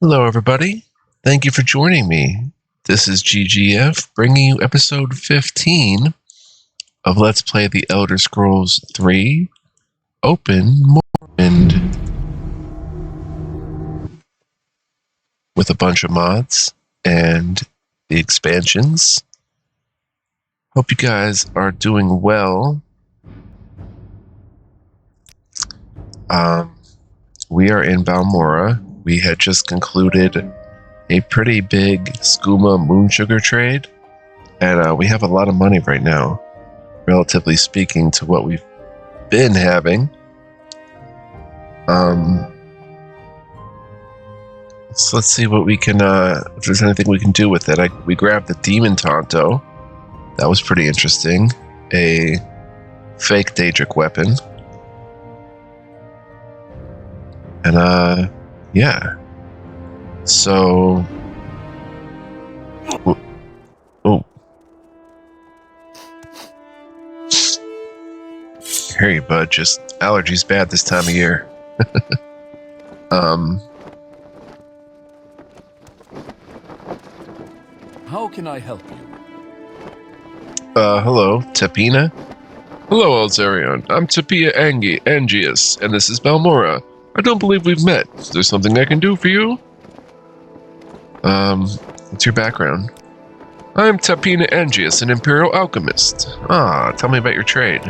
Hello, everybody. Thank you for joining me. This is GGF bringing you episode 15 of Let's Play The Elder Scrolls 3 Open Morrowind with a bunch of mods and the expansions. Hope you guys are doing well. We are in Balmora. We had just concluded a pretty big skooma moon sugar trade, and we have a lot of money right now, relatively speaking to what we've been having. So let's see what we can, if there's anything we can do with it. We grabbed the Demon Tonto. That was pretty interesting. A fake Daedric weapon. And, yeah. So... Oh. Here you, bud. Just allergies bad this time of year. How can I help you? Hello, Tapina? Hello, Elzarion. I'm Tapia Angius, and this is Balmora. I don't believe we've met. Is there something I can do for you? What's your background? I'm Tapina Angius, an Imperial Alchemist. Tell me about your trade.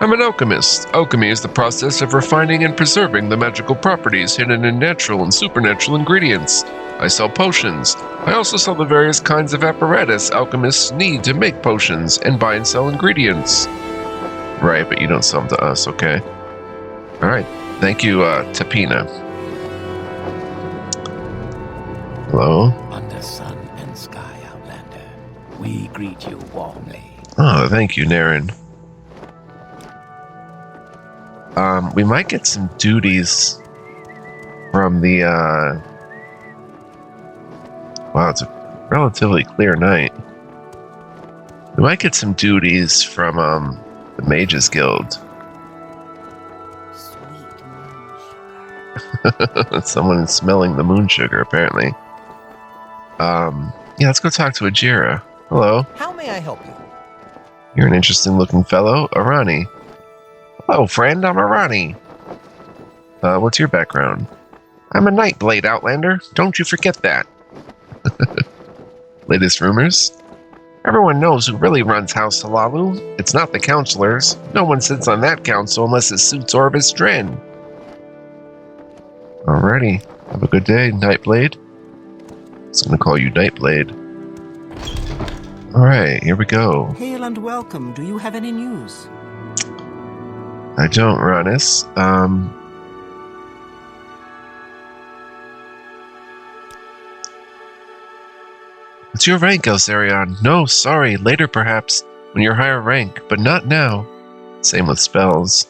I'm an alchemist. Alchemy is the process of refining and preserving the magical properties hidden in natural and supernatural ingredients. I sell potions. I also sell the various kinds of apparatus alchemists need to make potions and buy and sell ingredients. Right, but you don't sell them to us, okay? Alright, thank you, Tapina. Hello? Under sun and sky, Outlander, we greet you warmly. Oh, thank you, Naren. We might get some duties from the, wow, it's a relatively clear night. We might get some duties from, the Mages Guild. Sweet moon sugar. Someone is smelling the moon sugar, apparently. Yeah, let's go talk to Ajira. Hello. How may I help you? You're an interesting looking fellow, Arani. Hello, friend, I'm Arani. What's your background? I'm a Nightblade, Outlander. Don't you forget that. Latest rumors? Everyone knows who really runs House Halalu. It's not the counselors. No one sits on that council unless it suits Orvis Dren. Alrighty. Have a good day, Nightblade. I was going to call you Nightblade. Alright, here we go. Hail and welcome. Do you have any news? I don't, Rannis. What's your rank, Elzarion? No, sorry, later perhaps, when you're higher rank, but not now. Same with spells.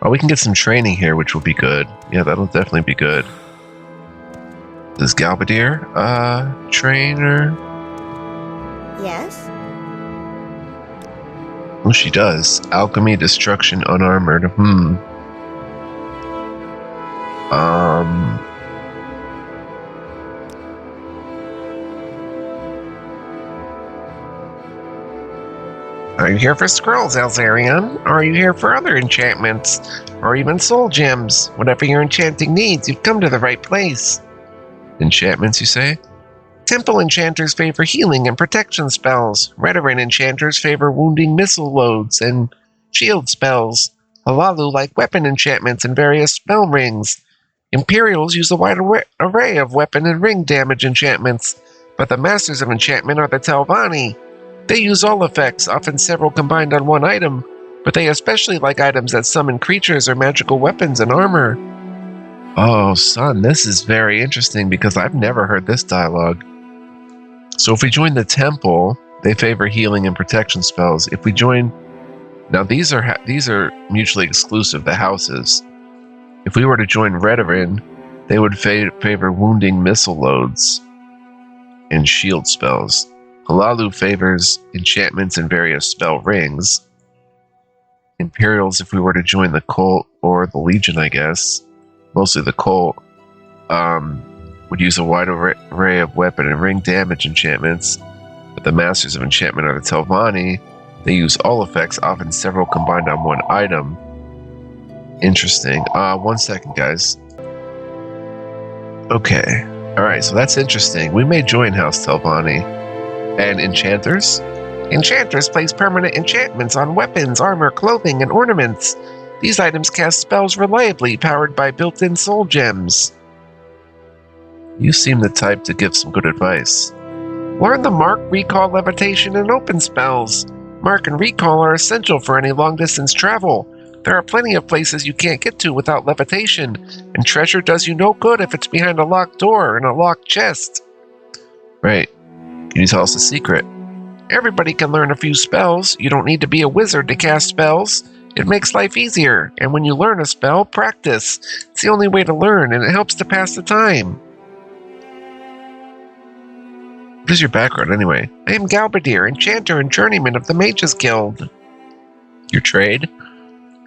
Oh, we can get some training here, which will be good. Yeah, that'll definitely be good. Does Galbadir, trainer? Yes? Well, she does. Alchemy, Destruction, Unarmored. Are you here for scrolls, Elzarion? Or are you here for other enchantments? Or even soul gems? Whatever your enchanting needs, you've come to the right place. Enchantments, you say? Temple enchanters favor healing and protection spells. Redoran enchanters favor wounding missile loads and shield spells. Halalu like weapon enchantments and various spell rings. Imperials use a wide array of weapon and ring damage enchantments, but the masters of enchantment are the Telvanni. They use all effects, often several combined on one item, but they especially like items that summon creatures or magical weapons and armor. Oh, son, this is very interesting because I've never heard this dialogue. So if we join the temple, they favor healing and protection spells. If we join... Now these are mutually exclusive, the houses. If we were to join Redoran, they would favor wounding missile loads and shield spells. Halalu favors enchantments and various spell rings. Imperials, if we were to join the cult or the Legion, I guess, mostly the cult, would use a wide array of weapon and ring damage enchantments, but the masters of enchantment are the Telvanni. They use all effects, often several combined on one item. Interesting. 1 second, guys. Okay. Alright, so that's interesting. We may join House Telvanni. And enchanters? Enchanters place permanent enchantments on weapons, armor, clothing, and ornaments. These items cast spells reliably, powered by built-in soul gems. You seem the type to give some good advice. Learn the Mark, Recall, Levitation, and Open spells. Mark and Recall are essential for any long-distance travel. There are plenty of places you can't get to without levitation, and treasure does you no good if it's behind a locked door or in a locked chest. Right. Can you tell us a secret? Everybody can learn a few spells. You don't need to be a wizard to cast spells. It makes life easier, and when you learn a spell, practice. It's the only way to learn, and it helps to pass the time. What is your background, anyway? I am Galbadir, enchanter and journeyman of the Mages Guild. Your trade?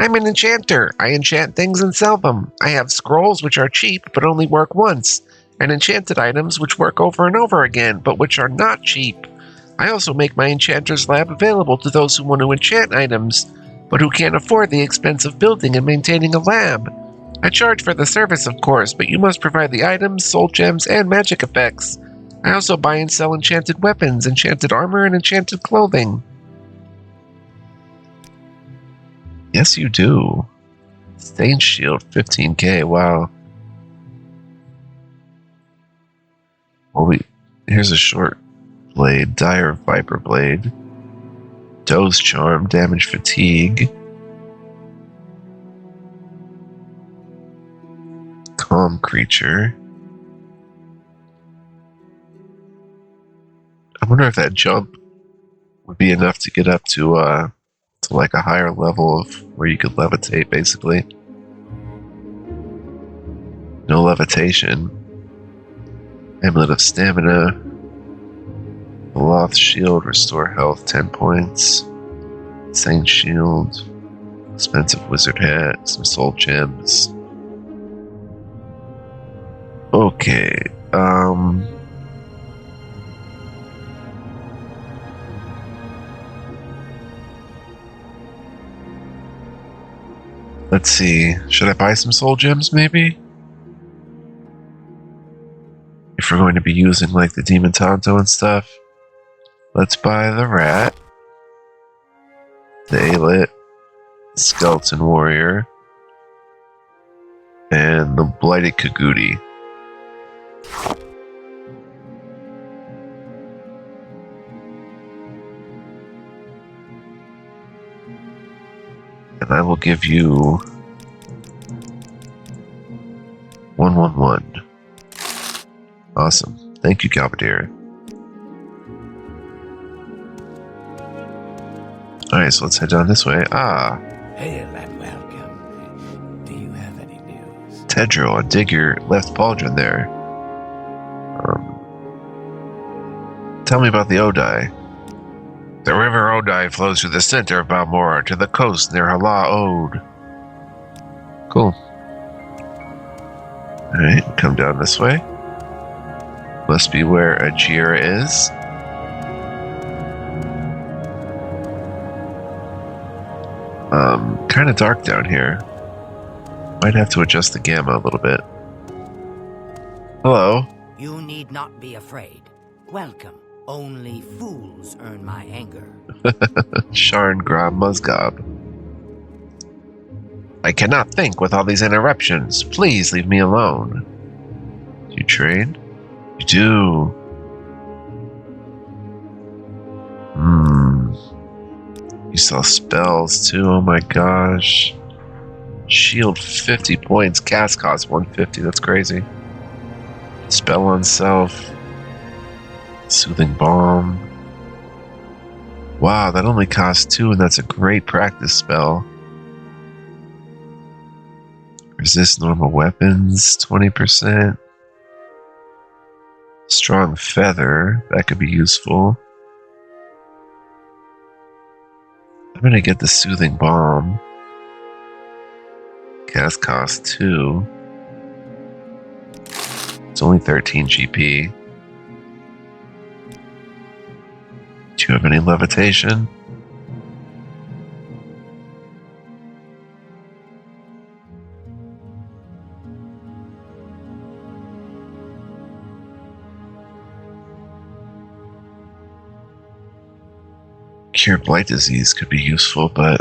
I'm an enchanter. I enchant things and sell them. I have scrolls which are cheap, but only work once, and enchanted items which work over and over again, but which are not cheap. I also make my enchanter's lab available to those who want to enchant items, but who can't afford the expense of building and maintaining a lab. I charge for the service, of course, but you must provide the items, soul gems, and magic effects. I also buy and sell enchanted weapons, enchanted armor, and enchanted clothing. Yes, you do. Stained shield, 15k, wow. Well, here's a short blade, dire viper blade. Doze charm, damage fatigue. Calm creature. I wonder if that jump would be enough to get up to like a higher level of where you could levitate, basically. No levitation. Amulet of Stamina. Loth Shield, restore health 10 points. Saint Shield. Expensive wizard hat, some soul gems. Okay, let's see. Should I buy some soul gems, maybe? If we're going to be using, like, the Demon Tonto and stuff. Let's buy the Rat. The Alet. The Skeleton Warrior. And the Blighted Khajiit. And I will give you 111. Awesome. Thank you, Galbadir. Alright, so let's head down this way. Ah. Hail and welcome. Do you have any news? Tedro, dig your left pauldron there. Tell me about the Odai. The river Odai flows through the center of Balmora to the coast near Hala Ode. Cool. Alright, come down this way. Must be where Ajira is. Kind of dark down here. Might have to adjust the gamma a little bit. Hello. You need not be afraid. Welcome. Only fools earn my anger. Sharn Gra Musgob. I cannot think with all these interruptions. Please leave me alone. Do you trade? You do. You sell spells too, oh my gosh. Shield 50 points, cast cost 150, that's crazy. Spell on self. Soothing Balm. Wow, that only costs 2 and that's a great practice spell. Resist normal weapons, 20%. Strong Feather, that could be useful. I'm gonna get the Soothing Balm. Cast cost 2. It's only 13 GP. Do you have any levitation? Cure blight disease could be useful, but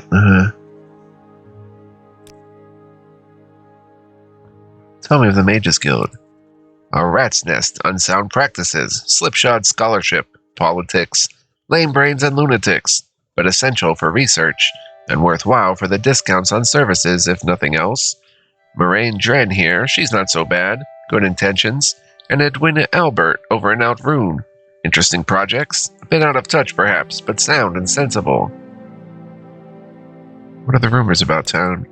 tell me of the Mages Guild. A rat's nest, unsound practices, slipshod scholarship, politics, lame brains and lunatics, but essential for research, and worthwhile for the discounts on services, if nothing else. Moraine Dren here, she's not so bad, good intentions, and Edwina Albert over and out rune. Interesting projects, a bit out of touch perhaps, but sound and sensible. What are the rumors about town?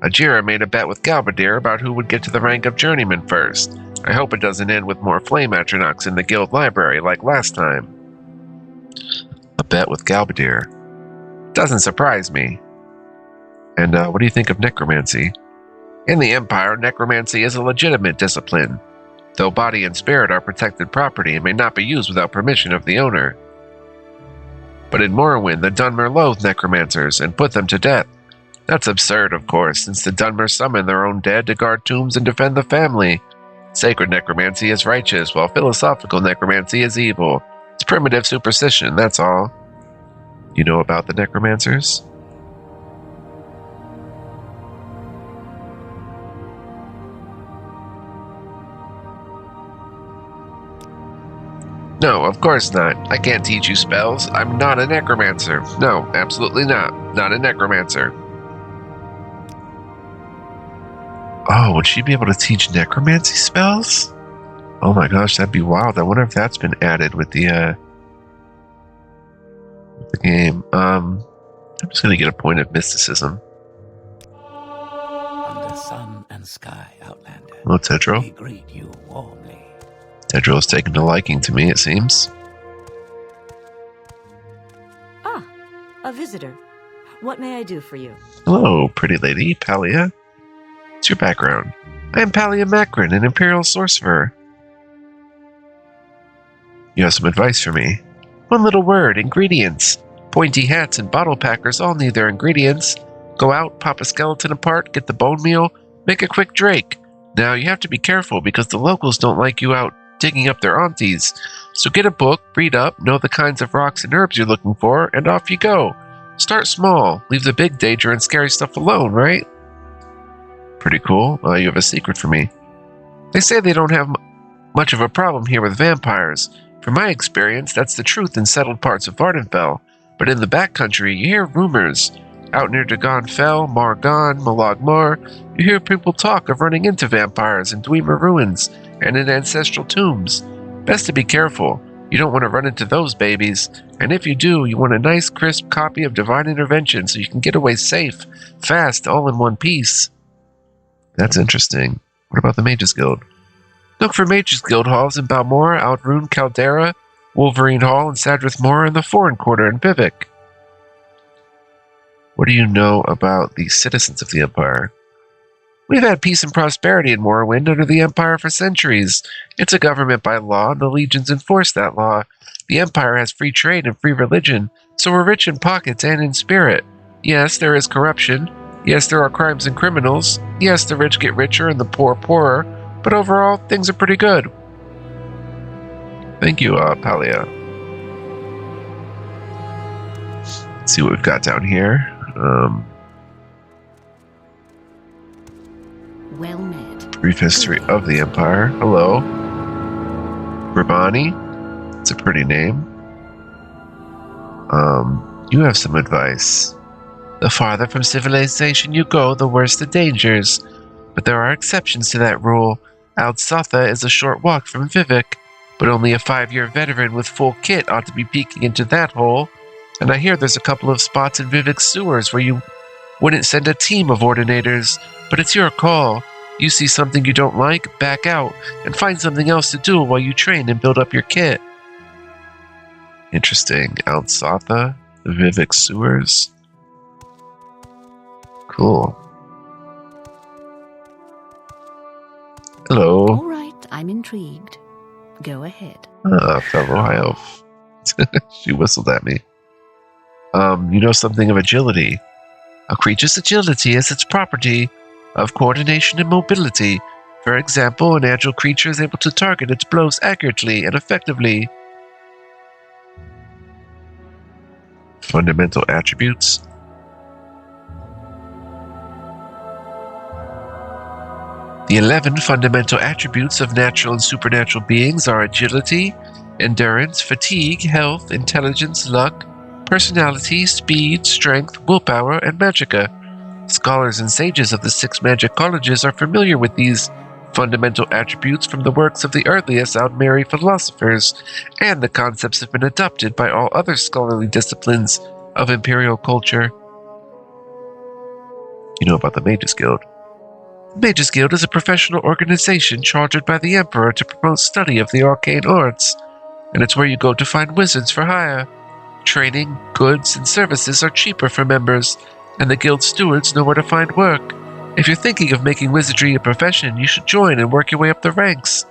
Ajira made a bet with Galbadir about who would get to the rank of journeyman first. I hope it doesn't end with more flame atronachs in the guild library like last time. A bet with Galbadir. Doesn't surprise me. And what do you think of necromancy? In the Empire, necromancy is a legitimate discipline, though body and spirit are protected property and may not be used without permission of the owner. But in Morrowind, the Dunmer loathe necromancers and put them to death. That's absurd, of course, since the Dunmer summon their own dead to guard tombs and defend the family. Sacred necromancy is righteous, while philosophical necromancy is evil. It's primitive superstition, that's all. You know about the necromancers? No, of course not. I can't teach you spells. I'm not a necromancer. No, absolutely not. Not a necromancer. Oh, would she be able to teach necromancy spells? Oh my gosh, that'd be wild. I wonder if that's been added with the game. I'm just gonna get a point of mysticism. Under sun and sky, Outlander. Oh, Tedro. We greet you warmly. Tedro's taken a liking to me, it seems. Ah, a visitor. What may I do for you? Hello, pretty lady, Palia. What's your background? I am Palia Macrin, an Imperial Sorcerer. You have some advice for me. One little word, ingredients. Pointy hats and bottle packers all need their ingredients. Go out, pop a skeleton apart, get the bone meal, make a quick drake. Now, you have to be careful because the locals don't like you out digging up their aunties. So get a book, read up, know the kinds of rocks and herbs you're looking for, and off you go. Start small. Leave the big danger and scary stuff alone, right? Pretty cool. You have a secret for me. They say they don't have much of a problem here with vampires. From my experience, that's the truth in settled parts of Vardenfell. But in the backcountry, you hear rumors. Out near Dagon Fell, Margon, Malag Mar, you hear people talk of running into vampires in Dwemer ruins and in ancestral tombs. Best to be careful. You don't want to run into those babies. And if you do, you want a nice, crisp copy of Divine Intervention so you can get away safe, fast, all in one piece. That's interesting. What about the Mages Guild? Look for Mages Guild halls in Balmora, Outrune, Caldera, Wolverine Hall, and Sadrith Mora in the Foreign Quarter in Vivek. What do you know about the citizens of the Empire? We've had peace and prosperity in Morrowind under the Empire for centuries. It's a government by law, and the legions enforce that law. The Empire has free trade and free religion, so we're rich in pockets and in spirit. Yes, there is corruption. Yes, there are crimes and criminals. Yes, the rich get richer and the poor poorer. But overall, things are pretty good. Thank you, Palia. Let's see what we've got down here. Well met. Brief history of the Empire. Hello. Rabani. It's a pretty name. You have some advice. The farther from civilization you go, the worse the dangers. But there are exceptions to that rule. Aldsatha is a short walk from Vivek, but only a 5-year veteran with full kit ought to be peeking into that hole. And I hear there's a couple of spots in Vivek's sewers where you wouldn't send a team of ordinators, but it's your call. You see something you don't like, back out, and find something else to do while you train and build up your kit. Interesting. Aldsatha, the Vivek sewers. Cool. Hello. All right, I'm intrigued. Go ahead. Fellow high elf. She whistled at me. You know something of agility. A creature's agility is its property of coordination and mobility. For example, an agile creature is able to target its blows accurately and effectively. Fundamental attributes. The 11 fundamental attributes of natural and supernatural beings are agility, endurance, fatigue, health, intelligence, luck, personality, speed, strength, willpower, and magicka. Scholars and sages of the 6 magic colleges are familiar with these fundamental attributes from the works of the earliest Aldmeri philosophers, and the concepts have been adopted by all other scholarly disciplines of imperial culture. You know about the Mages Guild. The Mages Guild is a professional organization chartered by the Emperor to promote study of the arcane arts, and it's where you go to find wizards for hire. Training, goods, and services are cheaper for members, and the guild stewards know where to find work. If you're thinking of making wizardry a profession, you should join and work your way up the ranks.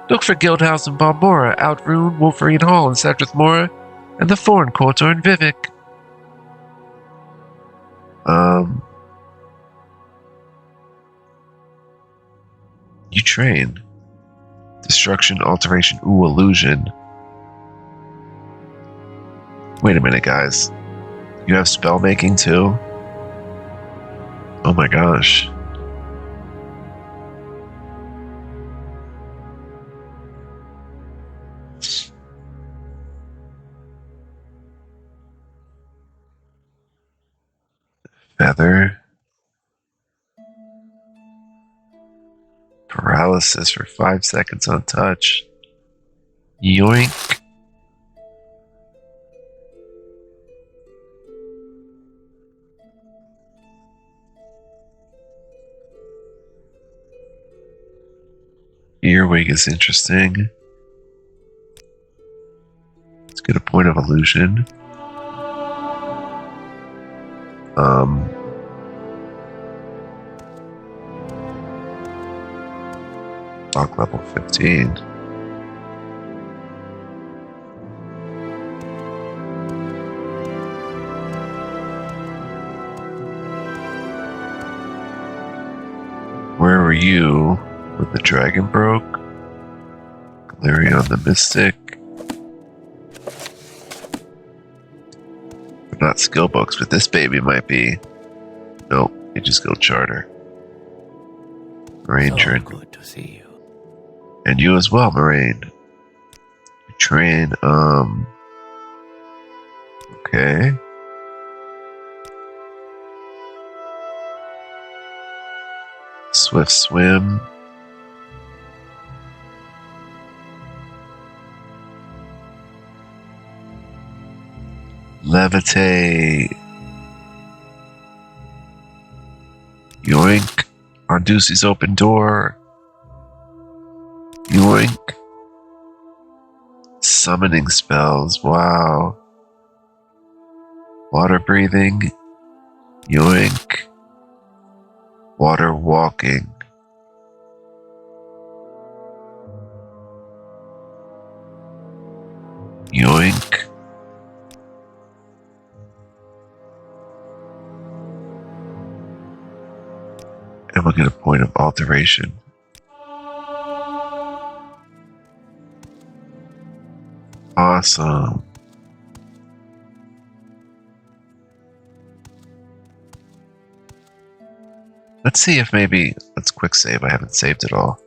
Look for guild house in Balmora, Outrune, Wolverine Hall in Sadrith Mora, and the Foreign Quarter in Vivek. You train. Destruction, alteration, illusion. Wait a minute, guys. You have spell making too? Oh my gosh. Feather. Paralysis for 5 seconds on touch. Yoink. Earwig is interesting. Let's get a point of illusion. Lock level 15. Where were you when the dragon broke? Galerion the Mystic. Not skill books, but this baby might be. Nope, Mage's Guild Charter. Ranger. So good to see you. And you as well, Moraine. You train, okay. Swift swim. Levitate. Yoink. On Ducey's open door. Yoink. Summoning spells. Wow. Water breathing. Yoink. Water walking. Yoink. And we'll get a point of alteration. Awesome. Let's see if maybe, let's quick save. I haven't saved it all.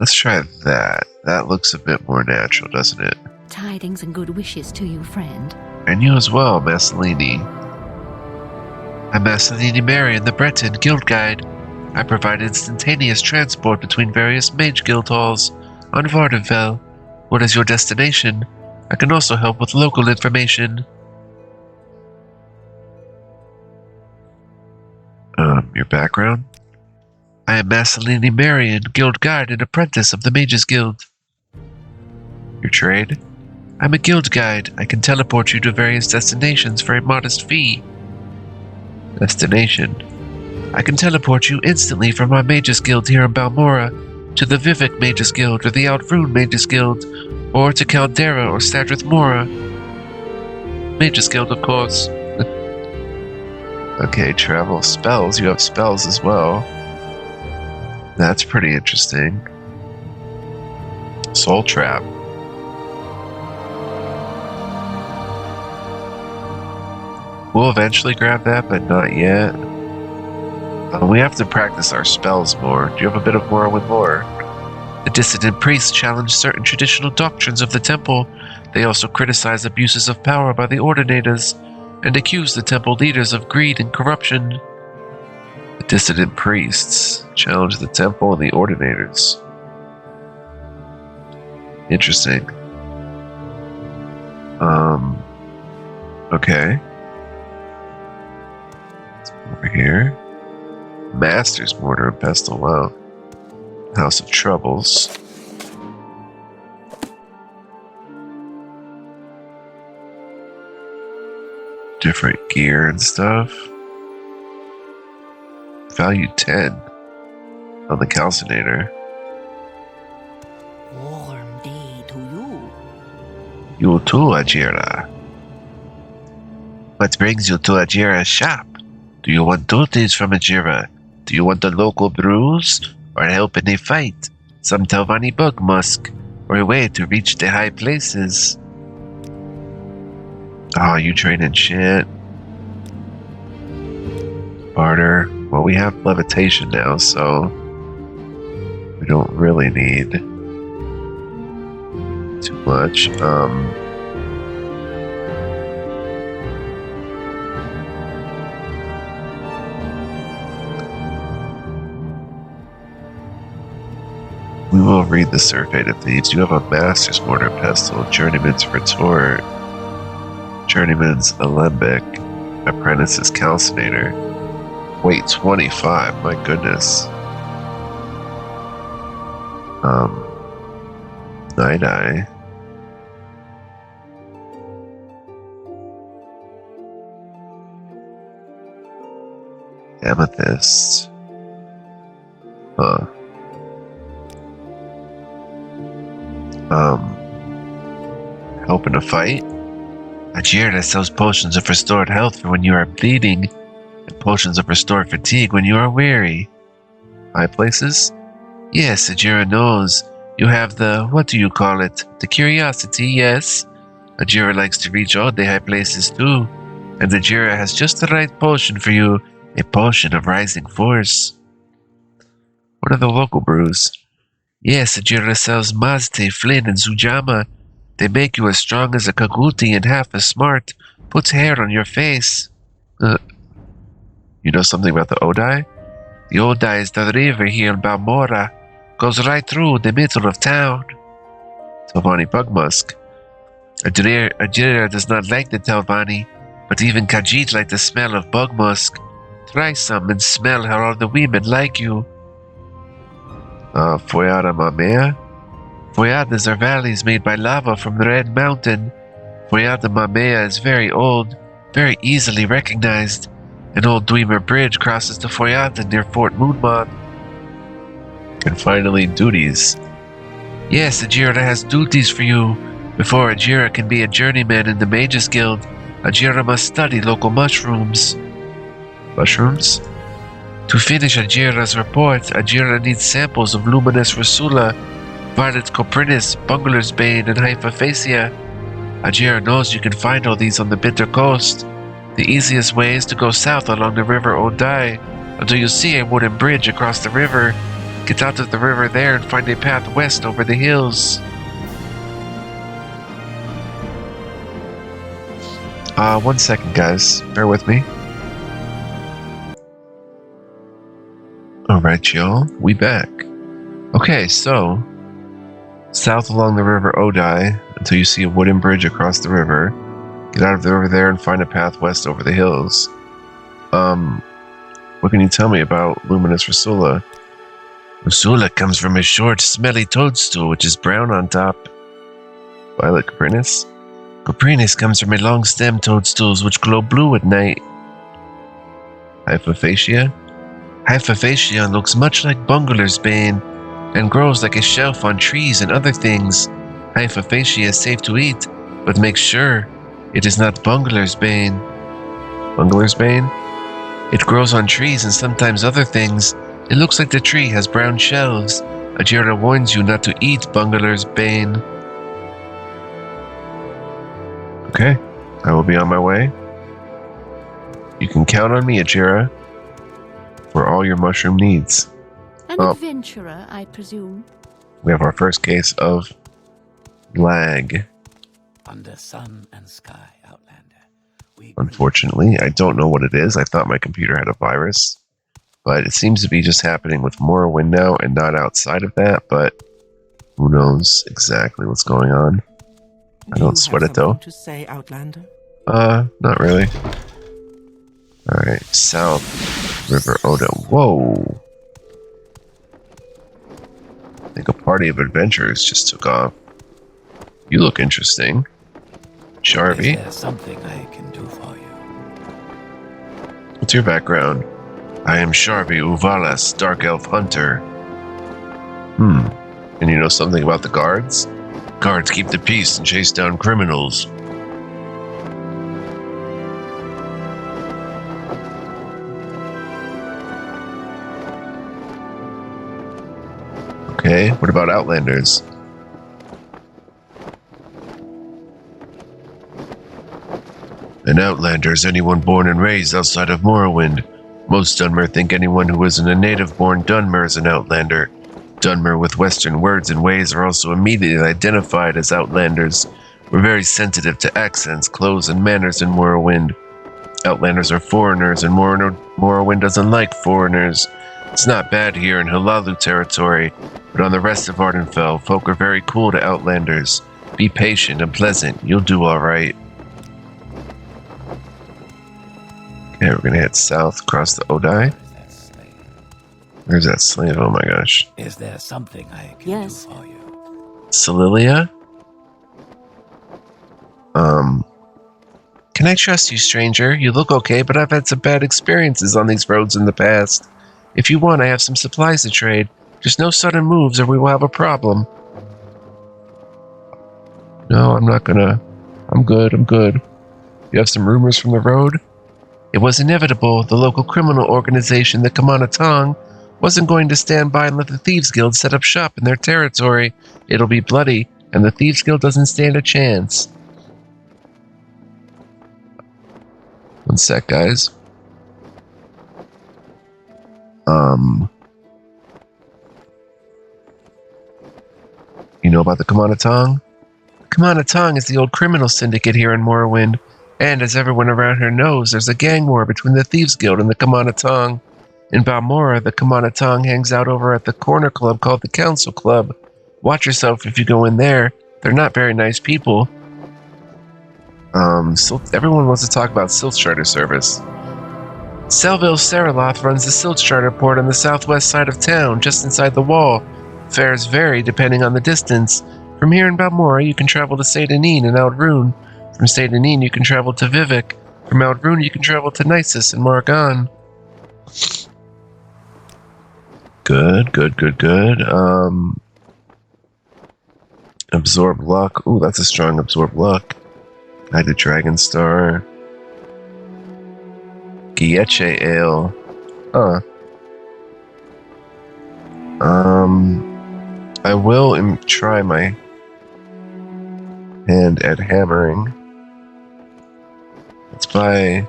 Let's try that. That looks a bit more natural, doesn't it? Tidings and good wishes to you, friend. And you as well, Massalini. I'm Massalini Marion, the Breton Guild Guide. I provide instantaneous transport between various mage guild halls on Vardenfell. What is your destination? I can also help with local information. Your background? I am Massalini Marion, guild guide and apprentice of the Mages Guild. Your trade? I'm a guild guide. I can teleport you to various destinations for a modest fee. Destination. I can teleport you instantly from my Mages Guild here in Balmora to the Vivek Mages Guild or the Outrune Mages Guild, or to Caldera or Stadrith Mora. Mages Guild, of course. Okay, travel spells. You have spells as well. That's pretty interesting. Soul Trap. We'll eventually grab that, but not yet. We have to practice our spells more. Do you have a bit of Morrowind lore? The dissident priests challenge certain traditional doctrines of the temple. They also criticize abuses of power by the ordinators and accuse the temple leaders of greed and corruption. The dissident priests challenge the temple and the ordinators. Interesting. Okay. Over here. Master's Mortar and Pestle, wow. House of Troubles. Different gear and stuff. Value 10 on the calcinator. Warm day to you. You too, Ajira. What brings you to Ajira's shop? Do you want duties from Ajira? Do you want the local brews? Or help in a fight? Some Telvanni bug musk? Or a way to reach the high places? Oh, you train in shit. Barter. Well, we have levitation now, so we don't really need too much. We will read the Survey of Thieves. You have a Master's Mortar Pestle, Journeyman's Retort, Journeyman's Alembic, Apprentice's Calcinator. Wait, 25, my goodness. Night Eye. Amethyst. Huh. Help in a fight? Ajira sells potions of restored health for when you are bleeding, and potions of restored fatigue when you are weary. High places? Yes, Ajira knows. You have the, what do you call it? The curiosity, yes. Ajira likes to reach all the high places too, and Ajira has just the right potion for you, a potion of rising force. What are the local brews? Yes, Ajira sells Mazte, Flynn, and Zujama. They make you as strong as a Kaguti and half as smart. Puts hair on your face. You know something about the Odai? The Odai is the river here in Balmora. Goes right through the middle of town. Telvanni Bugmusk. Ajira does not like the Telvanni, but even Khajiit like the smell of Bugmusk. Try some and smell how all the women like you. Foyada Mamea? Foyadas are valleys made by lava from the Red Mountain. Foyada Mamea is very old, very easily recognized. An old Dwemer bridge crosses the Foyada near Fort Moonmont. And finally, duties. Yes, Ajira has duties for you. Before Ajira can be a journeyman in the Mages Guild, Ajira must study local mushrooms. Mushrooms? To finish Ajira's report, Ajira needs samples of Luminous Rusula, Violet Coprinus, Bungler's Bane, and Hypophacia. Ajira knows you can find all these on the Bitter Coast. The easiest way is to go south along the river Odai until you see a wooden bridge across the river. Get out of the river there and find a path west over the hills. 1 second, guys. Bear with me. Alright, y'all. We back. Okay, so south along the river Odai until you see a wooden bridge across the river. Get out of the river there and find a path west over the hills. What can you tell me about Luminous Rusula? Usula comes from a short, smelly toadstool which is brown on top. Violet Coprinus? Coprinus comes from a long-stemmed toadstools which glow blue at night. Hypophagia? Hypophagia looks much like Bungler's bane and grows like a shelf on trees and other things. Hypophagia is safe to eat, but make sure it is not Bungler's bane. Bungler's bane? It grows on trees and sometimes other things. It looks like the tree has brown shelves. Ajira warns you not to eat Bungler's bane. Okay, I will be on my way. You can count on me, Ajira, for all your mushroom needs. An adventurer, I presume. We have our first case of lag. Under sun and sky, Outlander. Unfortunately, I don't know what it is. I thought my computer had a virus, but it seems to be just happening with Morrowind now and not outside of that, but who knows exactly what's going on. I don't sweat it though. To say, Outlander? Not really. Alright, South River Oda. Whoa! I think a party of adventurers just took off. You look interesting. Sharvie. Is there something I can do for you? What's your background? I am Sharvie Uvalas, Dark Elf Hunter. And you know something about the guards? Guards keep the peace and chase down criminals. Okay, what about Outlanders? An Outlander is anyone born and raised outside of Morrowind. Most Dunmer think anyone who isn't a native-born Dunmer is an Outlander. Dunmer with Western words and ways are also immediately identified as Outlanders. We're very sensitive to accents, clothes, and manners in Morrowind. Outlanders are foreigners, and Morrowind doesn't like foreigners. It's not bad here in Halalu territory, but on the rest of Ardenfell, folk are very cool to Outlanders. Be patient and pleasant. You'll do alright. Okay, we're gonna head south across the Odai. Where's that slave? Oh my gosh. Is there something I can Yes. do for you? Celilia? Can I trust you, stranger? You look okay, but I've had some bad experiences on these roads in the past. If you want, I have some supplies to trade. Just no sudden moves or we will have a problem. No, I'm not gonna. I'm good. You have some rumors from the road? It was inevitable. The local criminal organization, the Kamana Tong, wasn't going to stand by and let the Thieves Guild set up shop in their territory. It'll be bloody, and the Thieves Guild doesn't stand a chance. One sec, guys. You know about the Kamana Tong? Kamana Tong is the old criminal syndicate here in Morrowind, and as everyone around here knows, there's a gang war between the Thieves Guild and the Kamana Tong. In Balmora, the Kamana Tong hangs out over at the corner club called the Council Club. Watch yourself if you go in there. They're not very nice people. Everyone wants to talk about Silt Charter service. Selville Seraloth runs the Silt Charter port on the southwest side of town, just inside the wall. Fares vary depending on the distance. From here in Balmora, you can travel to Seydanin and Aldrune. From Seydanin, you can travel to Vivek. From Aldrune, you can travel to Nisus and Morgan. Good. Absorb luck. Ooh, that's a strong absorb luck. Guide to Dragonstar. Gieche Ale. I will try my hand at hammering. Let's buy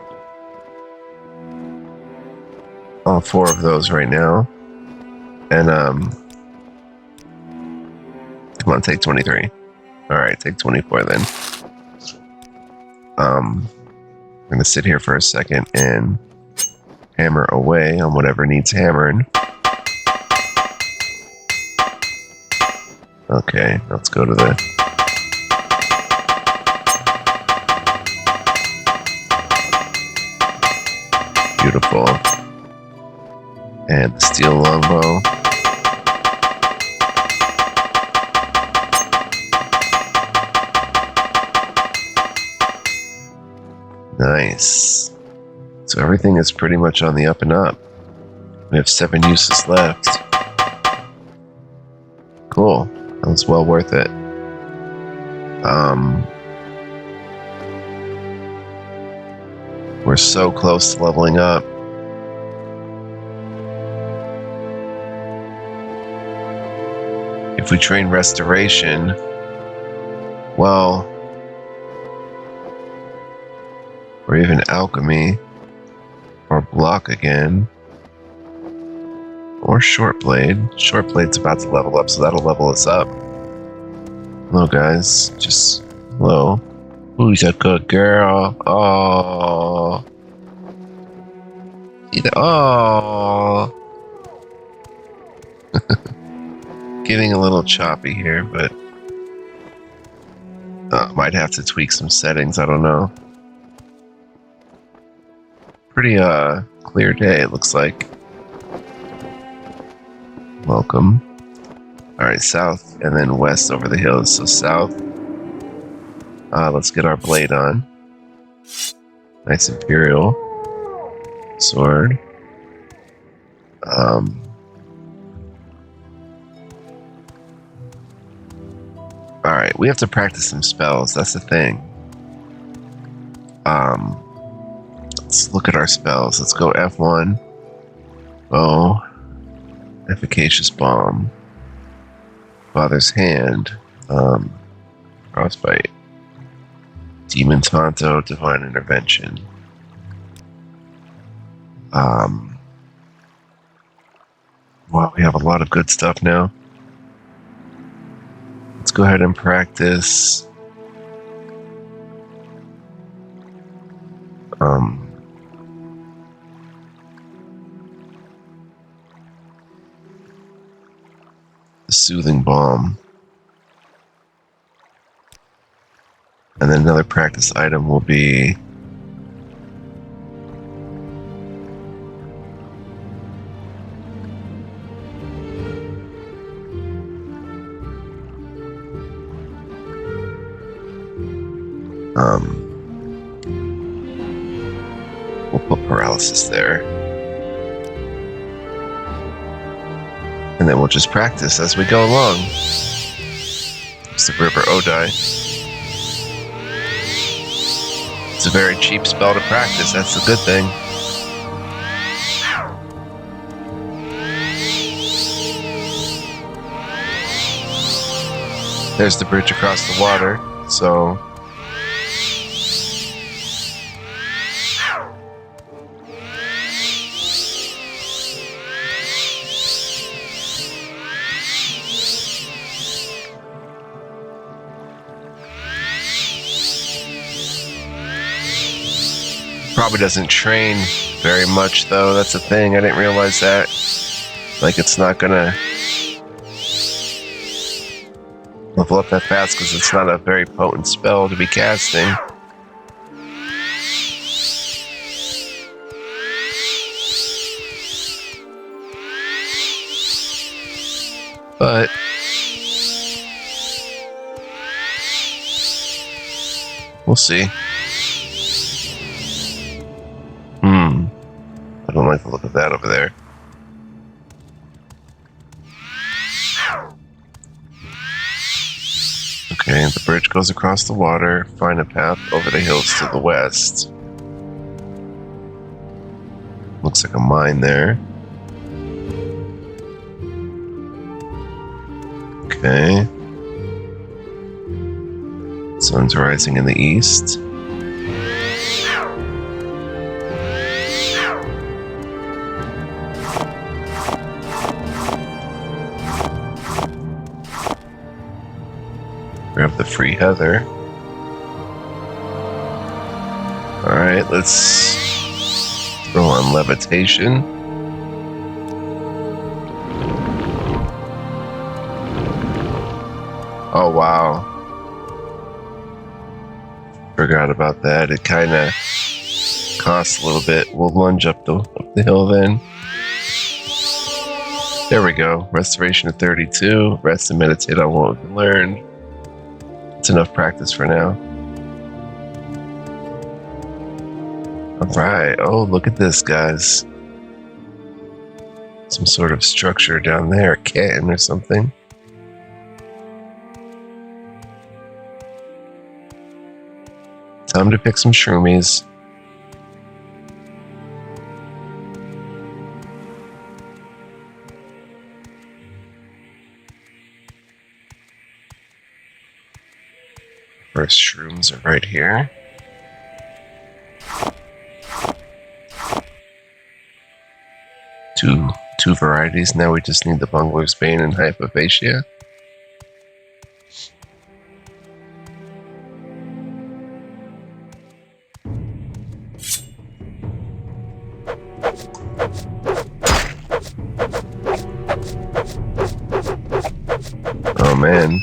all 4 of those right now. And, come on, take 23. Alright, take 24 then. I'm gonna sit here for a second and hammer away on whatever needs hammering. Okay, let's go to the... Beautiful. And the steel longbow. Nice. So everything is pretty much on the up and up. We have 7 uses left. Cool. That was well worth it. We're so close to leveling up. If we train restoration, well, or even alchemy, or block again, or short blade. Short blade's about to level up, so that'll level us up. Hello, guys. Just hello. Who's a good girl? Oh, oh. Getting a little choppy here, but might have to tweak some settings. I don't know. Pretty clear day, it looks like. Welcome. Alright, south and then west over the hills. So south. Let's get our blade on. Nice Imperial sword. Alright, we have to practice some spells. That's the thing. Let's look at our spells. Let's go F1. Bow. Efficacious Bomb. Father's Hand. Frostbite. Demon Tonto. Divine Intervention. Wow, we have a lot of good stuff now. Let's go ahead and practice. The Soothing Balm. And then another practice item will be we'll put paralysis there. And then we'll just practice as we go along. It's the River Odai. It's a very cheap spell to practice, that's the good thing. There's the bridge across the water, so probably doesn't train very much though, that's the thing. I didn't realize that. Like, it's not gonna level up that fast because it's not a very potent spell to be casting. But we'll see. I don't like the look of that over there. Okay, the bridge goes across the water. Find a path over the hills to the west. Looks like a mine there. Okay. Sun's rising in the east. Grab the free heather. Alright, let's throw on levitation. Oh wow. Forgot about that. It kinda costs a little bit. We'll lunge up the hill then. There we go. Restoration of 32. Rest and meditate on what we've learned. It's enough practice for now. Alright, oh, look at this, guys. Some sort of structure down there, a cannon or something. Time to pick some shroomies. First shrooms are right here. Two varieties. Now we just need the Bungler's Bane and Hypophagia. Oh man.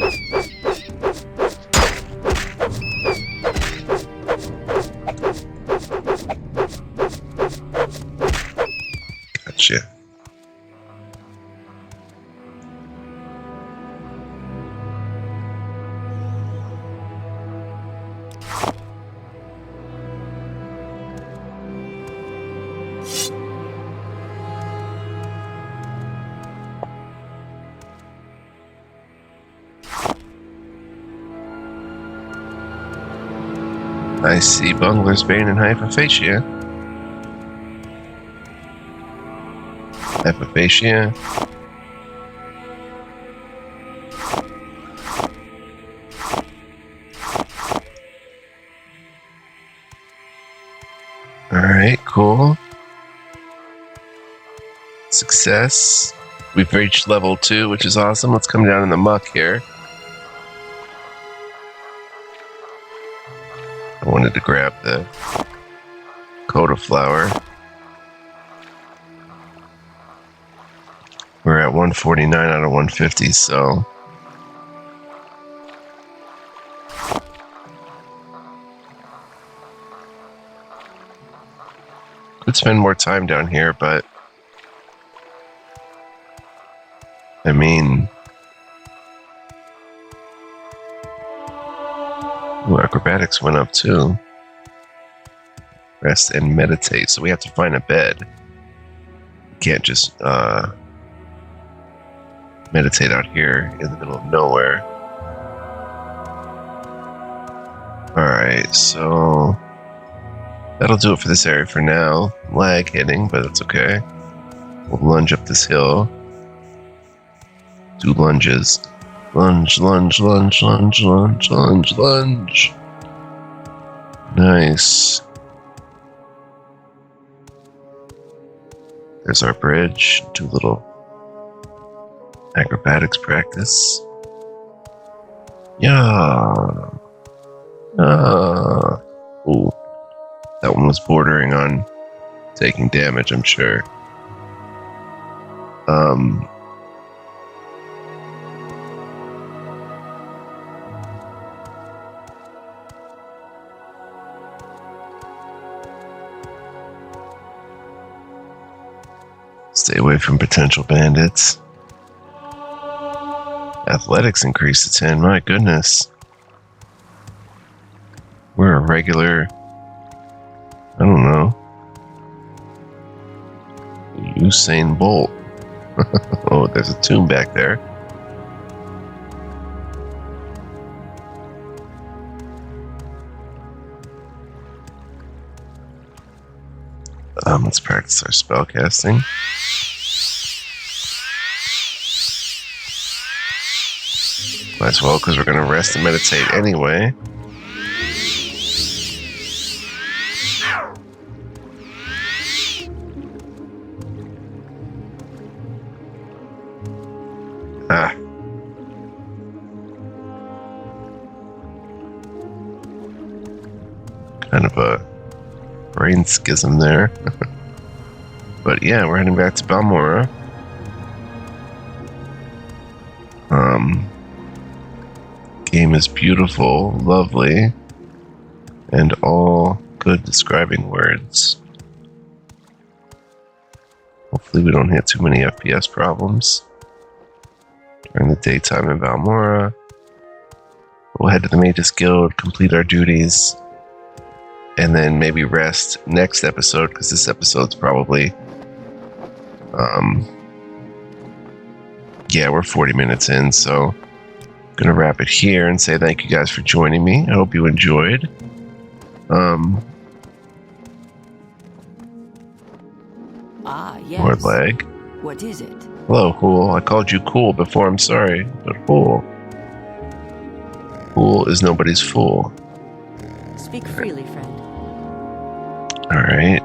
Gotcha. I see Bungler's Bane and Hypophagia. Hypophagia. Alright, cool. Success. We've reached level 2, which is awesome. Let's come down in the muck here. I wanted to grab the Coda Flower. We're at 149 out of 150, so... could spend more time down here, but... I mean... Ooh, acrobatics went up too. Rest and meditate. So we have to find a bed. We can't just meditate out here in the middle of nowhere. Alright, so that'll do it for this area for now. Lag hitting, but it's okay. We'll lunge up this hill. Do lunges. Lunge, lunge, lunge, lunge, lunge, lunge, lunge. Nice. There's our bridge. Do a little acrobatics practice. Yeah. Ooh. That one was bordering on taking damage, I'm sure. Stay away from potential bandits. Athletics increased to 10. My goodness. We're a regular... I don't know. Usain Bolt. Oh, there's a tomb back there. Let's practice our spell casting. Might as well, because we're going to rest and meditate anyway. Ah. Kind of a brain schism there. But yeah, we're heading back to Balmora. Game is beautiful, lovely, and all good describing words. Hopefully we don't hit too many FPS problems during the daytime in Balmora. We'll head to the Mage's Guild, complete our duties, and then maybe rest next episode, because this episode's probably yeah, we're 40 minutes in, so I'm gonna wrap it here and say thank you guys for joining me. I hope you enjoyed. Yes. More leg. What is it? Hello, Hool. I called you cool before, I'm sorry, but Hool. Hool is nobody's fool. Speak freely, friend. Alright,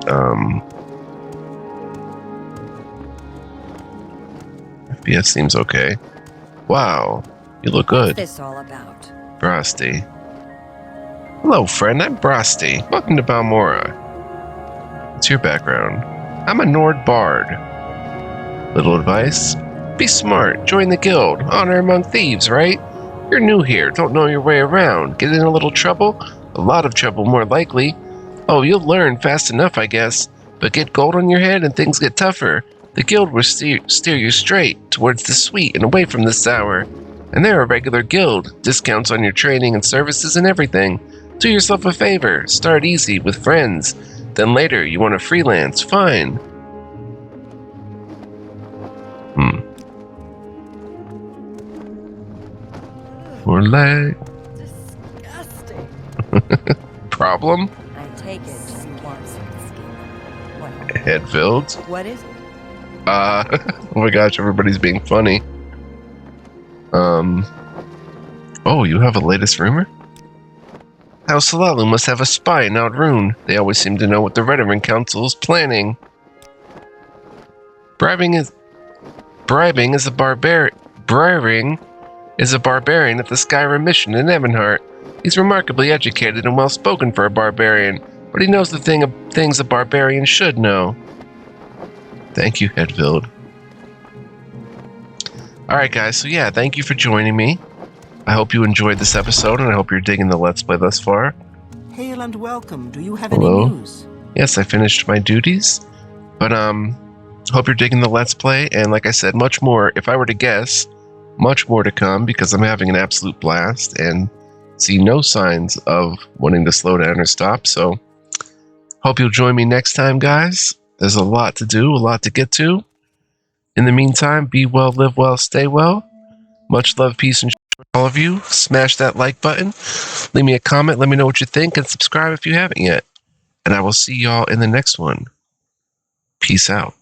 FPS seems okay. Wow, you look What's good. this all about? Brosty. Hello, friend, I'm Brosty. Welcome to Balmora. What's your background? I'm a Nord bard. Little advice? Be smart, join the guild, honor among thieves, right? You're new here, don't know your way around. Get in a little trouble? A lot of trouble, more likely. Oh, you'll learn fast enough, I guess. But get gold on your head and things get tougher. The guild will steer you straight towards the sweet and away from the sour. And they're a regular guild. Discounts on your training and services and everything. Do yourself a favor. Start easy with friends. Then later, you want to freelance. Fine. Poor leg. Disgusting. Problem? I take it you want some skin. Well, Head filled. what is it? Oh my gosh, everybody's being funny. Oh, you have a latest rumor? House Salalu must have a spy in Outrune. They always seem to know what the Veteran Council is planning. Bribing is a barbarian at the Skyrim mission in Evanhart. He's remarkably educated and well-spoken for a barbarian, but he knows the things a barbarian should know. Thank you, Hedvild. Alright guys, so yeah, thank you for joining me. I hope you enjoyed this episode, and I hope you're digging the Let's Play thus far. Hail and welcome. Do you have Hello? any news? Yes, I finished my duties, but hope you're digging the Let's Play, and like I said, much more, if I were to guess, much more to come, because I'm having an absolute blast, and see no signs of wanting to slow down or stop, so hope you'll join me next time, guys. There's a lot to do, a lot to get to. In the meantime, be well, live well, stay well. Much love, peace, and all of you. Smash that like button. Leave me a comment. Let me know what you think. And subscribe if you haven't yet. And I will see y'all in the next one. Peace out.